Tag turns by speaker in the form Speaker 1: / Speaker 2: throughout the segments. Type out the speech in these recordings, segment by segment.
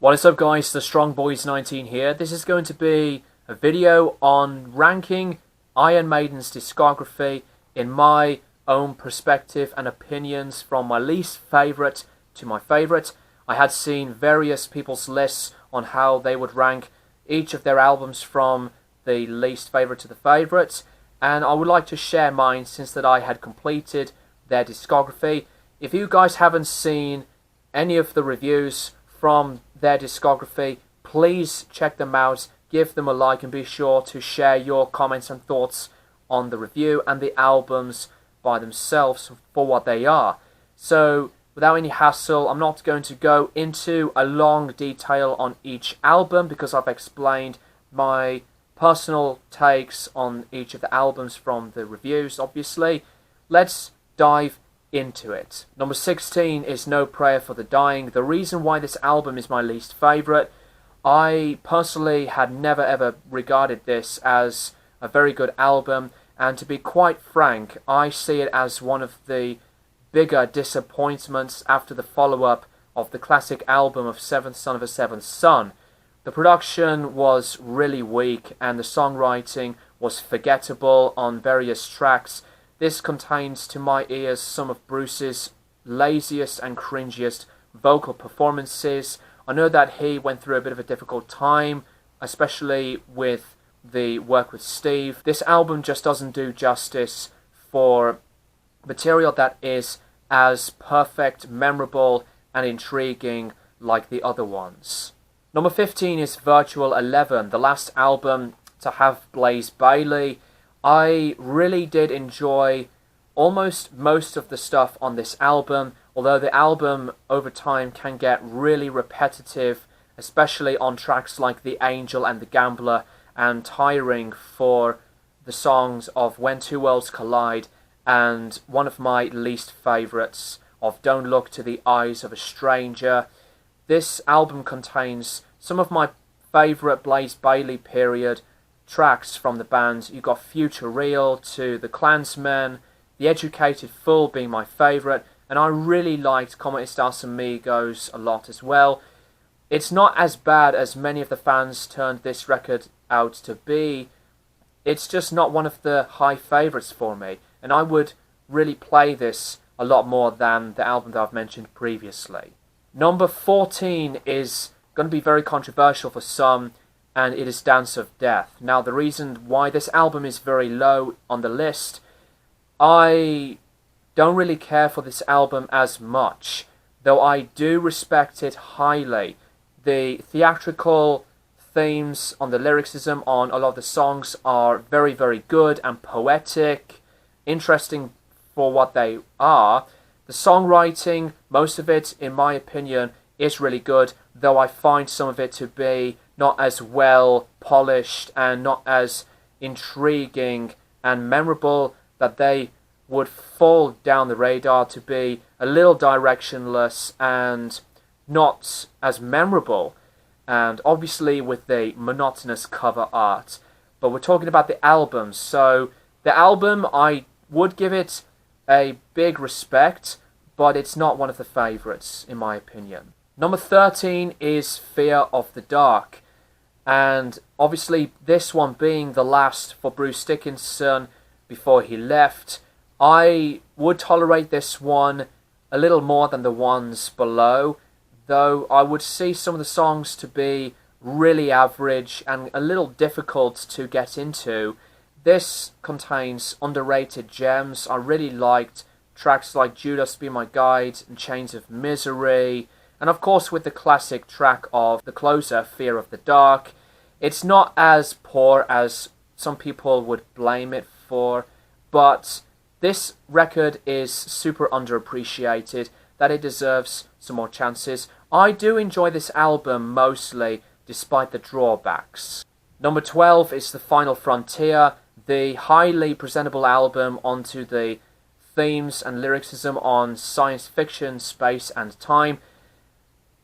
Speaker 1: What is up guys, the Strong Boys 19 here. This is going to be a video on ranking Iron Maiden's discography in my own perspective and opinions from my least favourite to my favourite. I had seen various people's lists on how they would rank each of their albums from the least favourite to the favourite, and I would like to share mine since that I had completed their discography. If you guys haven't seen any of the reviews from their discography, please check them out, give them a like, and be sure to share your comments and thoughts on the review and the albums by themselves for what they are. So without any hassle, I'm not going to go into a long detail on each album because I've explained my personal takes on each of the albums from the reviews, obviously. Let's dive into it. Number 16 is No Prayer for the Dying. The reason why this album is my least favourite, I personally had never ever regarded this as a very good album, and to be quite frank, I see it as one of the bigger disappointments after the follow-up of the classic album of Seventh Son of a Seventh Son. The production was really weak and the songwriting was forgettable on various tracks. This contains, to my ears, some of Bruce's laziest and cringiest vocal performances. I know that he went through a bit of a difficult time, especially with the work with Steve. This album just doesn't do justice for material that is as perfect, memorable, and intriguing like the other ones. Number 15 is Virtual 11, the last album to have Blaze Bayley. I really did enjoy almost most of the stuff on this album, although the album over time can get really repetitive, especially on tracks like The Angel and The Gambler, and tiring for the songs of When Two Worlds Collide and one of my least favourites of Don't Look to the Eyes of a Stranger. This album contains some of my favourite Blaze Bayley period tracks from the band. You got Future Real to The Klansmen, The Educated Fool being my favourite, and I really liked Como Estas Amigos a lot as well. It's not as bad as many of the fans turned this record out to be. It's just not one of the high favourites for me, and I would really play this a lot more than the album that I've mentioned previously. Number 14 is going to be very controversial for some, and it is Dance of Death. Now, the reason why this album is very low on the list, I don't really care for this album as much, though I do respect it highly. The theatrical themes on the lyricism on a lot of the songs are very, very good and poetic, interesting for what they are. The songwriting, most of it, in my opinion, is really good, though I find some of it to be not as well polished and not as intriguing and memorable, that they would fall down the radar to be a little directionless and not as memorable, and obviously with the monotonous cover art. But we're talking about the album, so the album, I would give it a big respect, but it's not one of the favourites in my opinion. Number 13 is Fear of the Dark, and obviously this one being the last for Bruce Dickinson before he left, I would tolerate this one a little more than the ones below, though I would see some of the songs to be really average and a little difficult to get into. This contains underrated gems. I really liked tracks like Judas Be My Guide and Chains of Misery, and of course with the classic track of the closer, Fear of the Dark. It's not as poor as some people would blame it for, but this record is super underappreciated, that it deserves some more chances. I do enjoy this album mostly, despite the drawbacks. Number 12 is The Final Frontier, the highly presentable album onto the themes and lyricism on science fiction, space and time.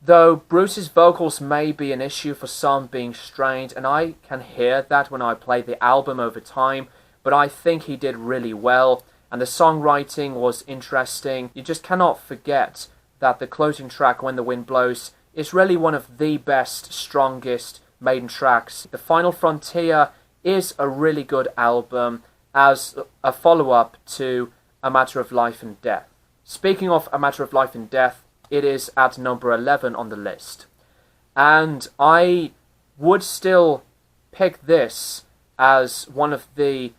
Speaker 1: Though Bruce's vocals may be an issue for some, being strained, and I can hear that when I play the album over time, but I think he did really well, and the songwriting was interesting. You just cannot forget that the closing track, When the Wind Blows, is really one of the best, strongest Maiden tracks. The Final Frontier is a really good album as a follow-up to A Matter of Life and Death. Speaking of A Matter of Life and Death, it is at number 11 on the list. And I would still pick this as one of the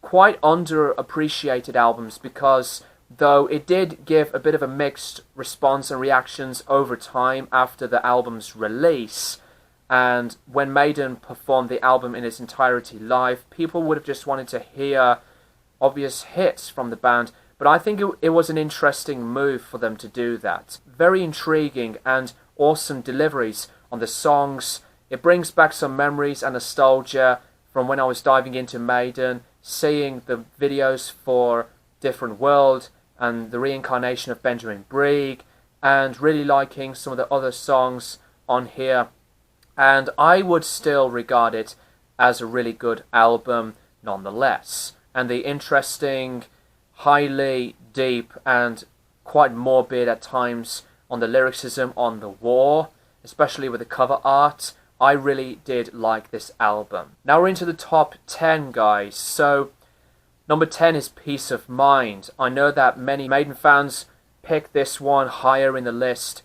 Speaker 1: quite underappreciated albums, because though it did give a bit of a mixed response and reactions over time after the album's release, and when Maiden performed the album in its entirety live, people would have just wanted to hear obvious hits from the band. But I think it was an interesting move for them to do that. Very intriguing and awesome deliveries on the songs. It brings back some memories and nostalgia from when I was diving into Maiden, seeing the videos for Different World and the reincarnation of Benjamin Brieg, and really liking some of the other songs on here. And I would still regard it as a really good album nonetheless. And the interesting, highly deep and quite morbid at times on the lyricism on the war, especially with the cover art, I really did like this album. Now we're into the top 10, guys. So number 10 is Peace of Mind. I know that many Maiden fans pick this one higher in the list.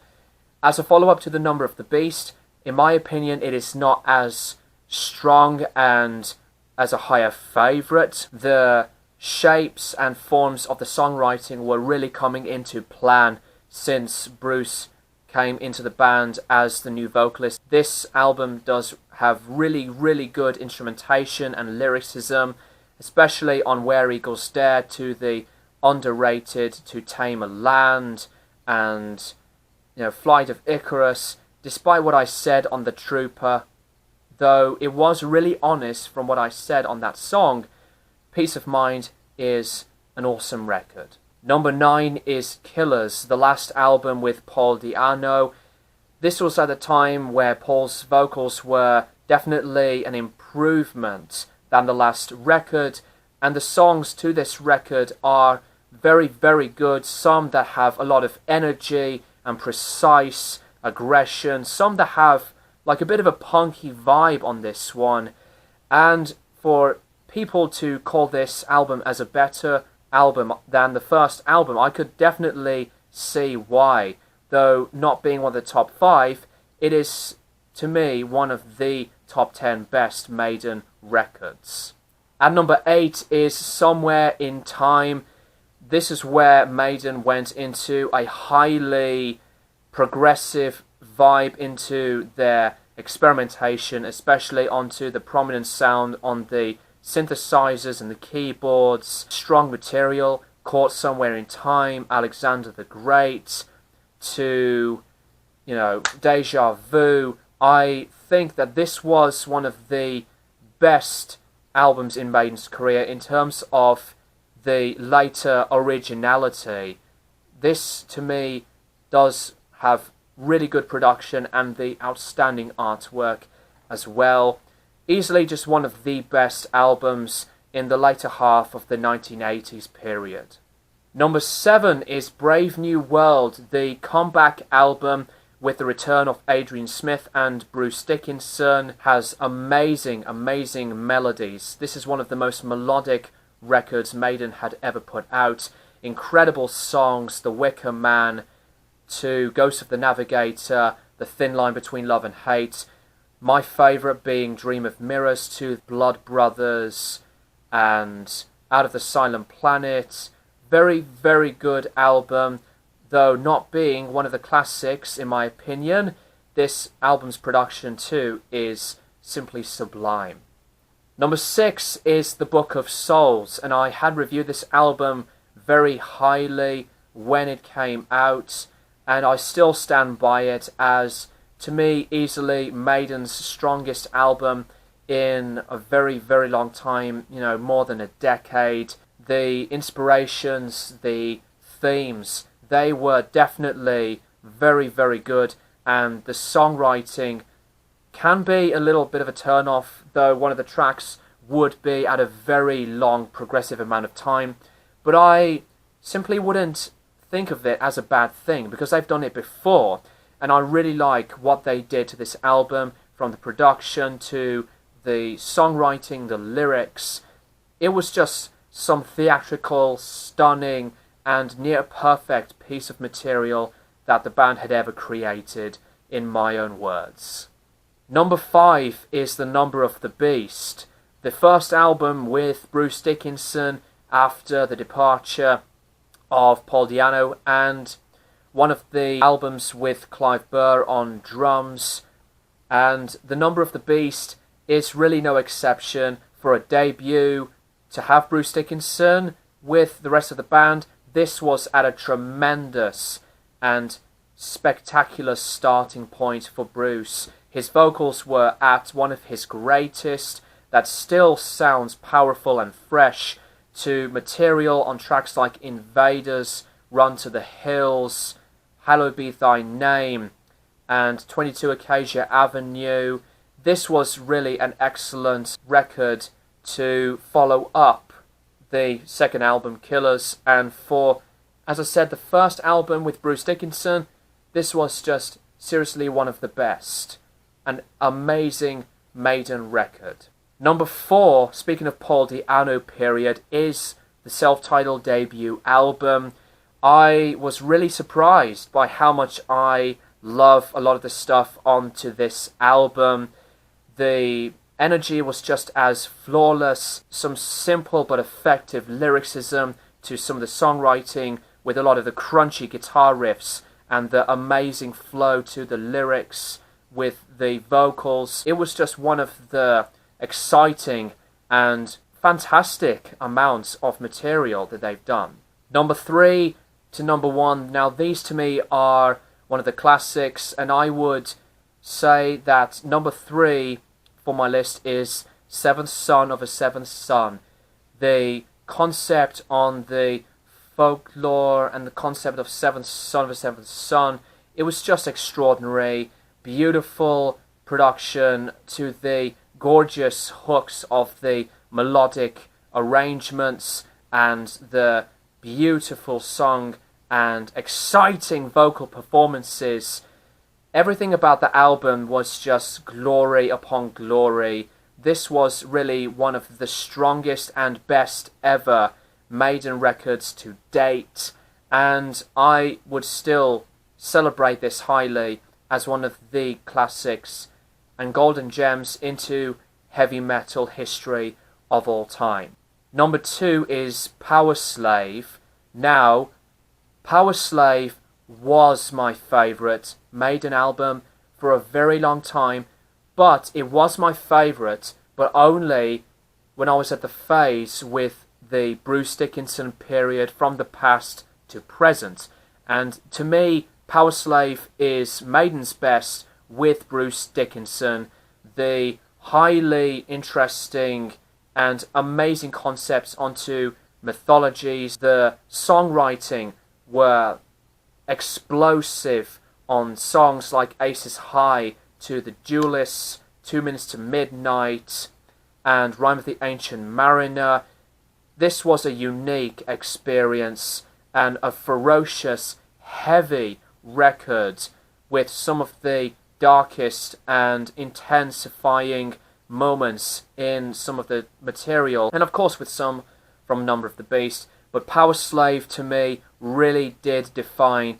Speaker 1: As a follow-up to The Number of the Beast, in my opinion, it is not as strong and as a higher favourite. The shapes and forms of the songwriting were really coming into plan since Bruce came into the band as the new vocalist. This album does have really, really good instrumentation and lyricism, especially on Where Eagles Dare, to the underrated To Tame a Land, and Flight of Icarus. Despite what I said on The Trooper, though it was really honest from what I said on that song, Peace of Mind is an awesome record. Number 9 is Killers, the last album with Paul Di'Anno. This was at the time where Paul's vocals were definitely an improvement than the last record, and the songs to this record are very, very good. Some that have a lot of energy and precise aggression, some that have like a bit of a punky vibe on this one. And for people to call this album as a better album than the first album, I could definitely see why. Though not being one of the top 5, it is to me one of the top 10 best Maiden records. At number 8 is Somewhere in Time. This is where Maiden went into a highly progressive vibe into their experimentation, especially onto the prominent sound on the synthesizers and the keyboards. Strong material, Caught Somewhere in Time, Alexander the Great, to Deja Vu. I think that this was one of the best albums in Maiden's career in terms of the later originality. This to me does have really good production and the outstanding artwork as well. Easily just one of the best albums in the later half of the 1980s period. Number 7 is Brave New World, the comeback album with the return of Adrian Smith and Bruce Dickinson. Has amazing, amazing melodies. This is one of the most melodic records Maiden had ever put out. Incredible songs, The Wicker Man to Ghost of the Navigator, The Thin Line Between Love and Hate. My favourite being Dream of Mirrors, to Blood Brothers and Out of the Silent Planet. Very, very good album, though not being one of the classics in my opinion. This album's production too is simply sublime. Number 6 is The Book of Souls, and I had reviewed this album very highly when it came out, and I still stand by it as, to me, easily Maiden's strongest album in a very, very long time, more than a decade. The inspirations, the themes, they were definitely very, very good, and the songwriting can be a little bit of a turn-off, though one of the tracks would be at a very long progressive amount of time. But I simply wouldn't think of it as a bad thing, because they've done it before. and I really like what they did to this album, from the production to the songwriting, the lyrics. It was just some theatrical, stunning, and near perfect piece of material that the band had ever created, in my own words. Number 5 is The Number of the Beast, the first album with Bruce Dickinson after the departure of Paul Di'Anno, and one of the albums with Clive Burr on drums. And The Number of the Beast is really no exception for a debut to have Bruce Dickinson with the rest of the band. This was at a tremendous and spectacular starting point for Bruce. His vocals were at one of his greatest, that still sounds powerful and fresh to material on tracks like Invaders, Run to the Hills, Hallowed Be Thy Name, and 22 Acacia Avenue. This was really an excellent record to follow up the second album, Killers, and for, as I said, the first album with Bruce Dickinson, this was just seriously one of the best. An amazing Maiden record. Number 4, speaking of Paul Di'Anno period, is the self-titled debut album. I was really surprised by how much I love a lot of the stuff onto this album. The energy was just as flawless, some simple but effective lyricism to some of the songwriting, with a lot of the crunchy guitar riffs and the amazing flow to the lyrics with the vocals. It was just one of the exciting and fantastic amounts of material that they've done. Number 3 to number 1. Now these to me are one of the classics, and I would say that number 3 for my list is Seventh Son of a Seventh Son. The concept on the folklore and the concept of Seventh Son of a Seventh Son, it was just extraordinary. Beautiful production to the gorgeous hooks of the melodic arrangements and the beautiful song and exciting vocal performances. Everything about the album was just glory upon glory. This was really one of the strongest and best ever Maiden records to date, and I would still celebrate this highly as one of the classics and golden gems into heavy metal history of all time. Number 2 is Power Slave. Now, Power Slave was my favourite Maiden album for a very long time, but it was my favourite, but only when I was at the phase with the Bruce Dickinson period from the past to present. And to me, Power Slave is Maiden's best with Bruce Dickinson. The highly interesting and amazing concepts onto mythologies, the songwriting were explosive on songs like Aces High to The Duelists, 2 Minutes to Midnight, and Rhyme of the Ancient Mariner. This was a unique experience and a ferocious, heavy record with some of the darkest and intensifying moments in some of the material, and of course with some from Number of the Beast. But Power Slave to me really did define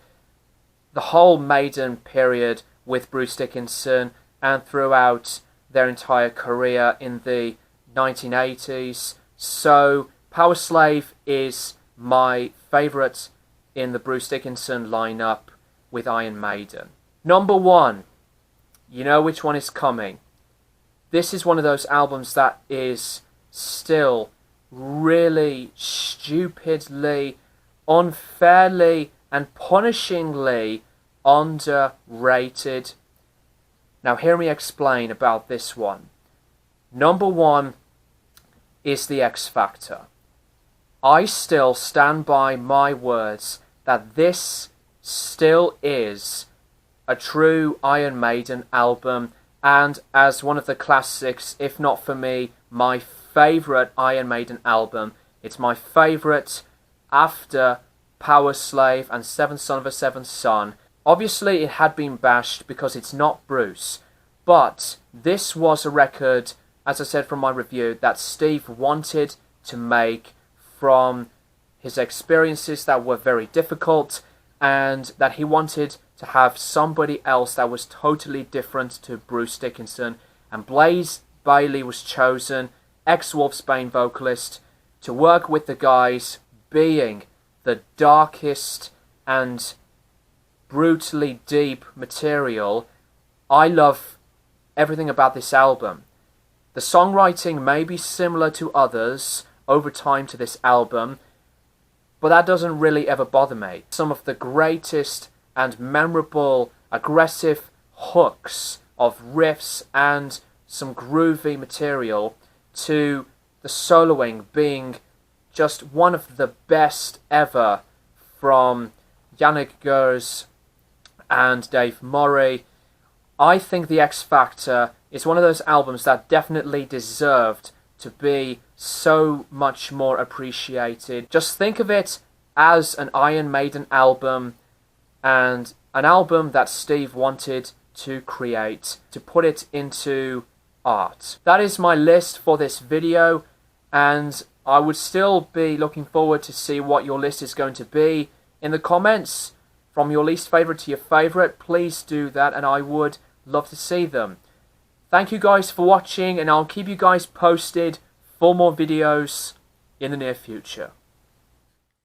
Speaker 1: the whole Maiden period with Bruce Dickinson and throughout their entire career in the 1980s. So Power Slave is my favourite in the Bruce Dickinson lineup with Iron Maiden. Number 1, you know which one is coming. This is one of those albums that is still really stupidly, unfairly, and punishingly underrated. Now hear me explain about this one. Number 1 is the X Factor. I still stand by my words that this still is a true Iron Maiden album, and as one of the classics, if not for me, my favourite Iron Maiden album. It's my favourite after Power Slave and Seventh Son of a Seventh Son. Obviously it had been bashed because it's not Bruce, but this was a record, as I said from my review, that Steve wanted to make from his experiences that were very difficult, and that he wanted to have somebody else that was totally different to Bruce Dickinson. And Blaze Bayley was chosen, ex-Wolfsbane vocalist, to work with the guys, being the darkest and brutally deep material. I love everything about this album. The songwriting may be similar to others over time to this album, but that doesn't really ever bother me. Some of the greatest and memorable, aggressive hooks of riffs and some groovy material, to the soloing being just one of the best ever from Yannick Gers and Dave Murray. I think The X Factor is one of those albums that definitely deserved to be so much more appreciated. Just think of it as an Iron Maiden album, and an album that Steve wanted to create, to put it into art. That is my list for this video, and I would still be looking forward to see what your list is going to be. In the comments, from your least favourite to your favourite, please do that, and I would love to see them. Thank you guys for watching, and I'll keep you guys posted for more videos in the near future.